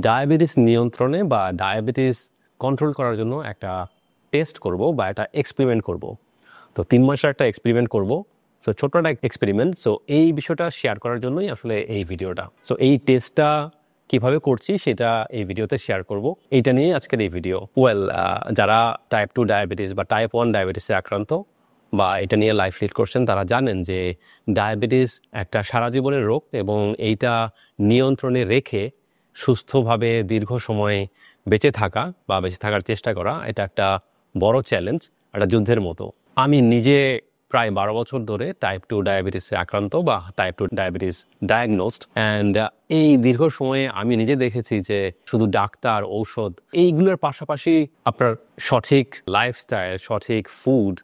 Diabetes নিয়ন্ত্রণে বা diabetes control করার জন্য একটা টেস্ট করব বা একটা এক্সপেরিমেন্ট করব। তো 3 মাসের একটা এক্সপেরিমেন্ট করব। সো ছোট্ট একটা এক্সপেরিমেন্ট। সো এই বিষয়টা শেয়ার করার জন্যই আসলে এই ভিডিওটা। সো এই টেস্টটা কিভাবে করছি সেটা এই ভিডিওতে শেয়ার করব। এইটা নিয়ে আজকের এই ভিডিও। যারা টাইপ 2 ডায়াবেটিস বা টাইপ 1 ডায়াবেটিসে আক্রান্ত বা এটা নিয়ে লাইফ লিড করছেন, তারা জানেন যে ডায়াবেটিস একটা সারা জীবনের রোগ এবং এইটা নিয়ন্ত্রণে রেখে সুস্থভাবে দীর্ঘ সময় বেঁচে থাকা বা বেঁচে থাকার চেষ্টা করা, এটা একটা বড় চ্যালেঞ্জ, একটা যুদ্ধের মতো। আমি নিজে প্রায় 12 বছর ধরে টাইপ 2 ডায়াবেটিসে আক্রান্ত বা টাইপ 2 ডায়াবেটিস ডায়াগনোসড। অ্যান্ড এই দীর্ঘ সময়ে আমি নিজে দেখেছি যে শুধু ডাক্তার, ঔষধ এইগুলোর পাশাপাশি আপনার সঠিক লাইফস্টাইল, সঠিক ফুড,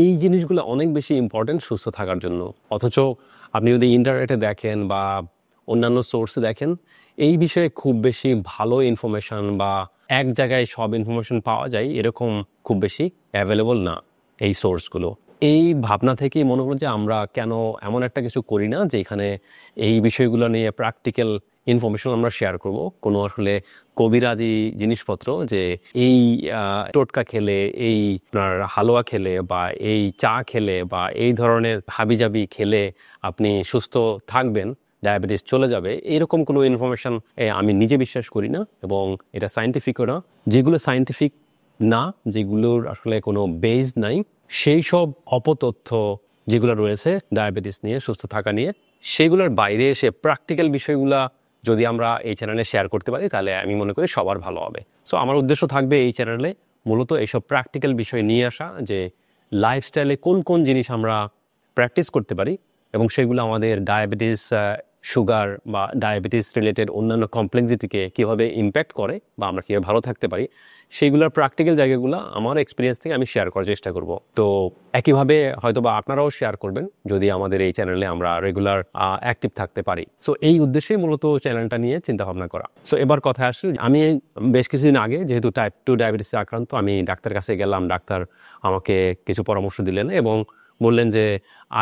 এই জিনিসগুলো অনেক বেশি ইম্পর্টেন্ট সুস্থ থাকার জন্য। অথচ আপনি যদি ইন্টারনেটে দেখেন বা অন্যান্য সোর্সে দেখেন, এই বিষয়ে খুব বেশি ভালো ইনফরমেশন বা এক জায়গায় সব ইনফরমেশন পাওয়া যায় এরকম খুব বেশি অ্যাভেলেবল না এই সোর্সগুলো। এই ভাবনা থেকেই মনে হলো যে আমরা কেন এমন একটা কিছু করি না যেখানে এই বিষয়গুলো নিয়ে প্র্যাকটিক্যাল ইনফরমেশন আমরা শেয়ার করব। কোনো আসলে কবিরাজি জিনিসপত্র যে এই টোটকা খেলে, এই আপনার হালুয়া খেলে বা এই চা খেলে বা এই ধরনের হাবিজাবি খেলে আপনি সুস্থ থাকবেন, ডায়াবেটিস চলে যাবে, এরকম কোনো ইনফরমেশন আমি নিজে বিশ্বাস করি না এবং এটা সায়েন্টিফিকও না। যেগুলো সায়েন্টিফিক না, যেগুলোর আসলে কোনো বেজ নাই, সেই সব অপতথ্য যেগুলো রয়েছে ডায়াবেটিস নিয়ে, সুস্থ থাকা নিয়ে, সেগুলোর বাইরে এসে প্র্যাকটিক্যাল বিষয়গুলা যদি আমরা এই চ্যানেলে শেয়ার করতে পারি তাহলে আমি মনে করি সবার ভালো হবে। সো আমার উদ্দেশ্য থাকবে এই চ্যানেলে মূলত এইসব প্র্যাকটিক্যাল বিষয় নিয়ে আসা, যে লাইফস্টাইলে কোন কোন জিনিস আমরা প্র্যাকটিস করতে পারি এবং সেগুলো আমাদের ডায়াবেটিস, সুগার বা ডায়াবেটিস রিলেটেড অন্যান্য কমপ্লেক্সিটিকে কীভাবে ইম্প্যাক্ট করে বা আমরা কীভাবে ভালো থাকতে পারি, সেইগুলোর প্র্যাকটিক্যাল জায়গাগুলো আমার এক্সপিরিয়েন্স থেকে আমি শেয়ার করার চেষ্টা করব। তো একইভাবে হয়তো বা আপনারাও শেয়ার করবেন যদি আমাদের এই চ্যানেলে আমরা রেগুলার অ্যাক্টিভ থাকতে পারি। সো এই উদ্দেশ্যেই মূলত চ্যানেলটা নিয়ে চিন্তা ভাবনা করা। সো এবার কথা আসলে, আমি বেশ কিছুদিন আগে যেহেতু টাইপ 2 ডায়াবেটিসে আক্রান্ত, আমি ডাক্তারের কাছে গেলাম। ডাক্তার আমাকে কিছু পরামর্শ দিলেন এবং বললেন যে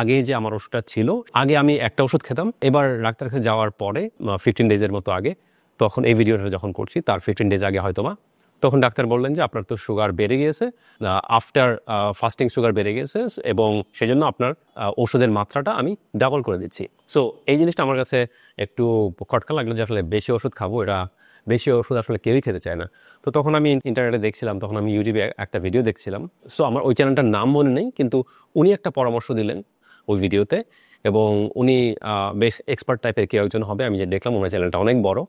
আগে যে আমার ওষুধটা ছিল, আগে আমি একটা ওষুধ খেতাম, এবার ডাক্তার কাছে যাওয়ার পরে 15 ডেজের মতো আগে, তখন এই ভিডিওটা যখন করছি তার 15 ডেজ আগে হয়তোবা, তখন ডাক্তার বললেন যে আপনার তো সুগার বেড়ে গিয়েছে, আফটার ফাস্টিং সুগার বেড়ে গেছে এবং সেজন্য আপনার ওষুধের মাত্রাটা আমি ডাবল করে দিচ্ছি। সো এই জিনিসটা আমার কাছে একটু খটকা লাগলো যে আসলে বেশি ওষুধ খাবো, এটা বেশি ওষুধ আসলে কেউই খেতে চায় না। তো তখন আমি ইন্টারনেটে দেখছিলাম, তখন আমি ইউটিউবে একটা ভিডিও দেখছিলাম। সো আমার ওই চ্যানেলটার নাম মনে নেই, কিন্তু উনি একটা পরামর্শ দিলেন ওই ভিডিওতে এবং উনি বেশ এক্সপার্ট টাইপের কেউ একজন হবে। আমি যে দেখলাম ওনার চ্যানেলটা অনেক বড়,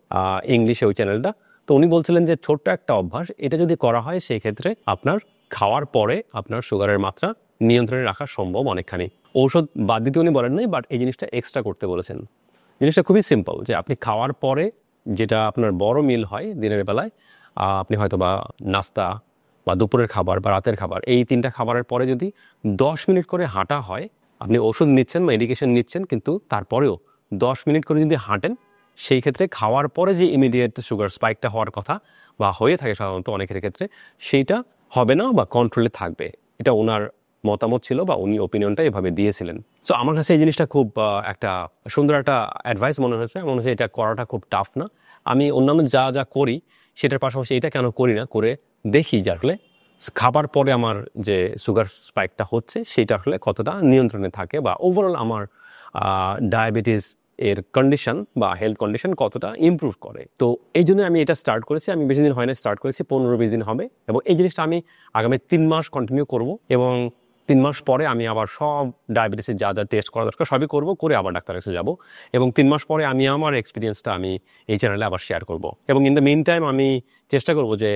ইংলিশে ওই চ্যানেলটা। তো উনি বলছিলেন যে ছোট্ট একটা অভ্যাস, এটা যদি করা হয় সেই ক্ষেত্রে আপনার খাওয়ার পরে আপনার সুগারের মাত্রা নিয়ন্ত্রণে রাখা সম্ভব অনেকখানি। ঔষধ বাদ দিতে উনি বলেন নাই, বাট এই জিনিসটা এক্সট্রা করতে বলেছেন। জিনিসটা খুবই সিম্পল, যে আপনি খাওয়ার পরে যেটা আপনার বড় মিল হয় দিনের বেলায়, আপনি হয়তো বা নাস্তা বা দুপুরের খাবার বা রাতের খাবার, এই 3টা খাবারের পরে যদি 10 মিনিট করে হাঁটা হয়, আপনি ওষুধ নিচ্ছেন, মেডিকেশন নিচ্ছেন, কিন্তু তারপরেও 10 মিনিট করে যদি হাঁটেন, সেই ক্ষেত্রে খাওয়ার পরে যে ইমিডিয়েট সুগার স্পাইকটা হওয়ার কথা বা হয়ে থাকে সাধারণত অনেকের ক্ষেত্রে, সেইটা হবে না বা কন্ট্রোলে থাকবে। এটা ওনার মতামত ছিল বা উনি ওপিনিয়নটা এভাবে দিয়েছিলেন। সো আমার কাছে এই জিনিসটা খুব একটা সুন্দর একটা অ্যাডভাইস মনে হয়েছে। মনে হচ্ছে এটা করাটা খুব টাফ না। আমি অন্যান্য যা যা করি সেটার পাশাপাশি এটা কেন করি না, করে দেখি যে আসলে খাবার পরে আমার যে সুগার স্পাইকটা হচ্ছে সেটা আসলে কতটা নিয়ন্ত্রণে থাকে বা ওভারঅল আমার ডায়াবেটিস এর কন্ডিশন বা হেলথ কন্ডিশন কতটা ইমপ্রুভ করে। তো এই জন্য আমি এটা স্টার্ট করেছি। আমি বেশি দিন হয় না, স্টার্ট করেছি 15-20 দিন হবে এবং এই জিনিসটা আমি আগামী 3 মাস কন্টিনিউ করব এবং 3 মাস পরে আমি আবার সব ডায়াবেটিসের যা যা টেস্ট করা দরকার সবই করব, করে আবার ডাক্তারের কাছে যাব এবং 3 মাস পরে আমি আমার এক্সপিরিয়েন্সটা আমি এই চ্যানেলে আবার শেয়ার করব এবং ইন দ্য মিন টাইম আমি চেষ্টা করব যে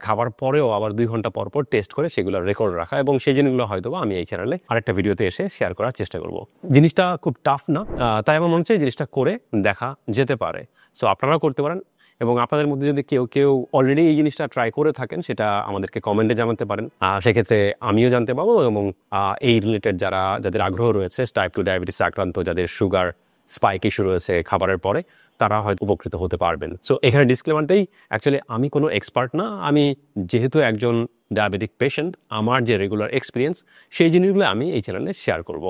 খাবার পরেও আবার 2 ঘন্টা পর পর টেস্ট করে সেগুলো রেকর্ড রাখা এবং সেই জিনিসগুলো হয়তো আমি এই চ্যানেলে আরেকটা ভিডিওতে এসে শেয়ার করার চেষ্টা করব। জিনিসটা খুব টাফ না, তাই আমার মনে হচ্ছে জিনিসটা করে দেখা যেতে পারে। সো আপনারাও করতে পারেন এবং আপনাদের মধ্যে যদি কেউ কেউ অলরেডি এই জিনিসটা ট্রাই করে থাকেন, সেটা আমাদেরকে কমেন্টে জানাতে পারেন। সেক্ষেত্রে আমিও জানতে পারবো এবং এই রিলেটেড যাদের আগ্রহ রয়েছে, টাইপ 2 ডায়াবেটিস আক্রান্ত, যাদের সুগার স্পাইক ইস্যু রয়েছে খাবারের পরে, তারা হয়তো উপকৃত হতে পারবেন। সো এখানে ডিসক্লেমারটাই, অ্যাকচুয়ালি আমি কোনো এক্সপার্ট না। আমি যেহেতু একজন ডায়াবেটিক পেশেন্ট, আমার যে রেগুলার এক্সপিরিয়েন্স সেই জিনিসগুলো আমি এই চ্যানেলে শেয়ার করব।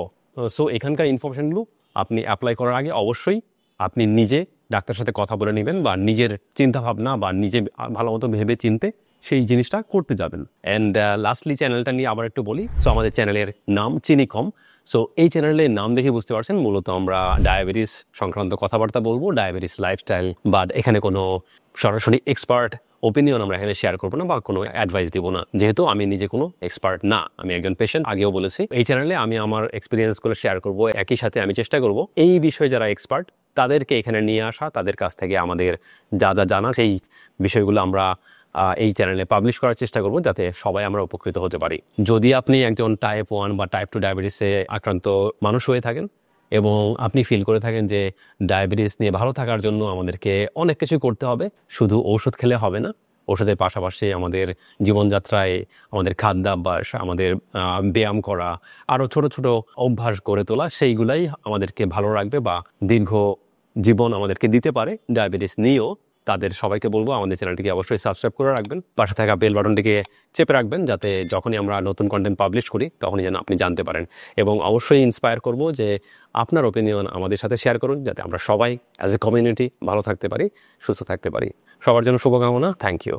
সো এখানকার ইনফরমেশনগুলো আপনি অ্যাপ্লাই করার আগে অবশ্যই আপনি নিজে ডাক্তারের সাথে কথা বলে নেবেন বা নিজের চিন্তাভাবনা বা নিজে ভালো মতো ভেবে চিনতে সেই জিনিসটা করতে যাবেন। অ্যান্ড লাস্টলি চ্যানেলটা নিয়ে আবার একটু বলি। সো আমাদের চ্যানেলের নাম চিনি কম। সো এই চ্যানেলের নাম দেখে বুঝতে পারছেন মূলত আমরা ডায়াবেটিস সংক্রান্ত কথাবার্তা বলবো, ডায়াবেটিস লাইফস্টাইল, বা এখানে কোনো সরাসরি এক্সপার্ট ওপিনিয়ন আমরা এখানে শেয়ার করবো না বা কোনো অ্যাডভাইস দিব না, যেহেতু আমি নিজে কোনো এক্সপার্ট না, আমি একজন পেশেন্ট, আগেও বলেছি। এই চ্যানেলে আমি আমার এক্সপিরিয়েন্সগুলো শেয়ার করব, একই সাথে আমি চেষ্টা করব এই বিষয়ে যারা এক্সপার্ট তাদেরকে এখানে নিয়ে আসা, তাদের কাছ থেকে আমাদের যা যা জানা সেই বিষয়গুলো আমরা এই চ্যানেলে পাবলিশ করার চেষ্টা করব, যাতে সবাই আমরা উপকৃত হতে পারি। যদি আপনি একজন টাইপ 1 বা টাইপ 2 ডায়াবেটিসে আক্রান্ত মানুষ হয়ে থাকেন এবং আপনি ফিল করে থাকেন যে ডায়াবেটিস নিয়ে ভালো থাকার জন্য আমাদেরকে অনেক কিছু করতে হবে, শুধু ঔষধ খেলে হবে না, ওষুধের পাশাপাশি আমাদের জীবনযাত্রায় আমাদের খাদ্যাভ্যাস, আমাদের ব্যায়াম করা, আরও ছোট ছোট অভ্যাস গড়ে তোলা, সেইগুলাই আমাদেরকে ভালো রাখবে বা দীর্ঘ জীবন আমাদেরকে দিতে পারে। ডায়াবেটিস নিয়েও তাদের সবাইকে বলবো আমাদের চ্যানেলটিকে অবশ্যই সাবস্ক্রাইব করে রাখবেন, পাশে থাকা বেল বাটনটিকে চেপে রাখবেন, যাতে যখনই আমরা নতুন কন্টেন্ট পাবলিশ করি তখনই যেন আপনি জানতে পারেন। এবং অবশ্যই ইন্সপায়ার করব যে আপনার ওপিনিয়ন আমাদের সাথে শেয়ার করুন, যাতে আমরা সবাই অ্যাজ এ কমিউনিটি ভালো থাকতে পারি, সুস্থ থাকতে পারি। সবার জন্য শুভকামনা। Thank you.